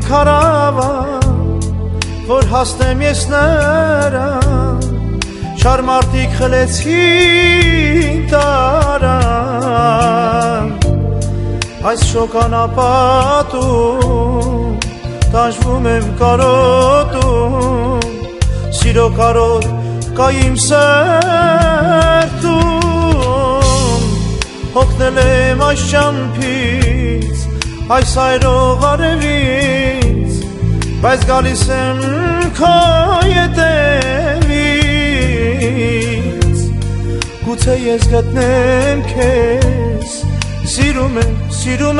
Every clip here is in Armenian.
քարավա որ հասնեմ ես նրան շար մարդիկ խլեցին տարան այս շոկանապատում տանջվում եմ կարոտում սիրո կարոտ կա իմ սրտում հոգնել եմ այս ճամփից այս այրող արևից բայց գալիս եմ քո ետևից գուցե ես գտնեմ քեզ սիրում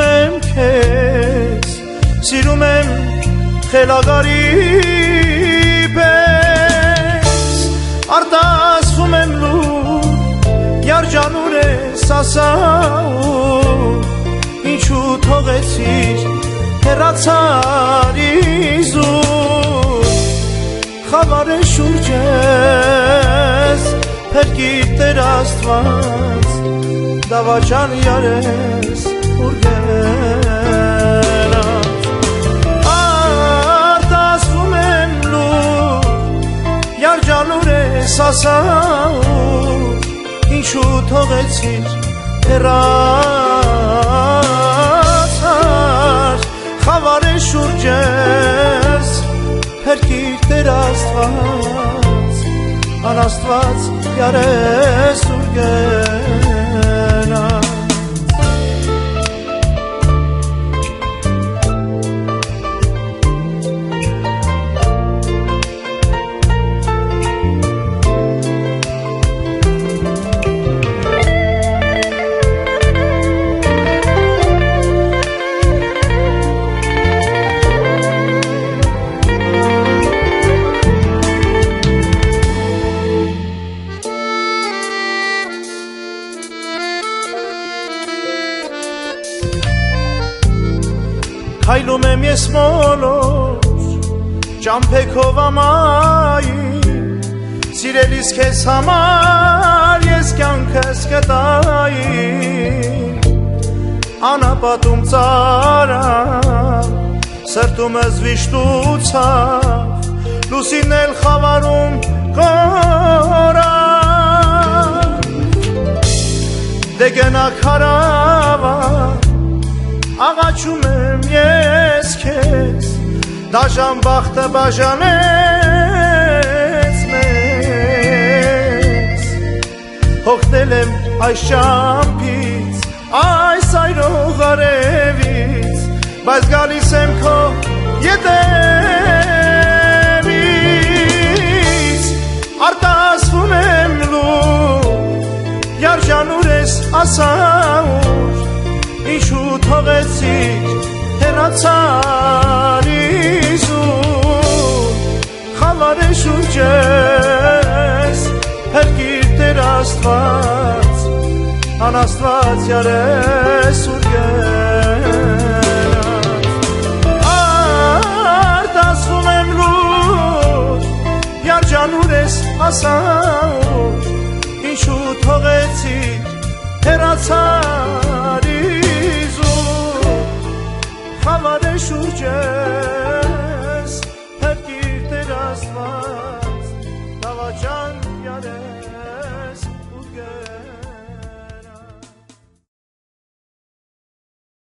եմ քեզ սիրում եմ խելագարի պես արտասվում եմ լուր երջանուր ես ասաու ինչու թողեցիր հեռացար իզուր խավար է շուրջես փրկիր Տեր Աստված դավաճան յարես ուրգենած արտասվում եմ լուր երջանուր ես ասաու ինչու թողեցիր հեռացար խավար է շուրջես փրկիր Տեր Աստված անաստված յարես ուրգենած Հայլում եմ ես մոլոր ճամփեքով ամային սիրելիս քեզ համար ես կյանքս կտայի անապատում ծարավ սրտումս վիշտուցավ լուսինն էլ խավարում կորավ դե գնա քարավա աղաչում եմ ես քեզ դաժան բախտը բաժանեց մեզ հոգնել եմ այս ճամփից այս այրող արևից բայց գալիս եմ քո ետևից արտասվում եմ լուր երջանուր ես ասաուր ինչու թողեցիր հեռացար իզուր խավար է շուրջես փրկիր Տեր Աստված անաստված յարես ուրգենած արտասվում եմ լուր երջանուր ես ասաուր ինչու թողեցիր հեռացար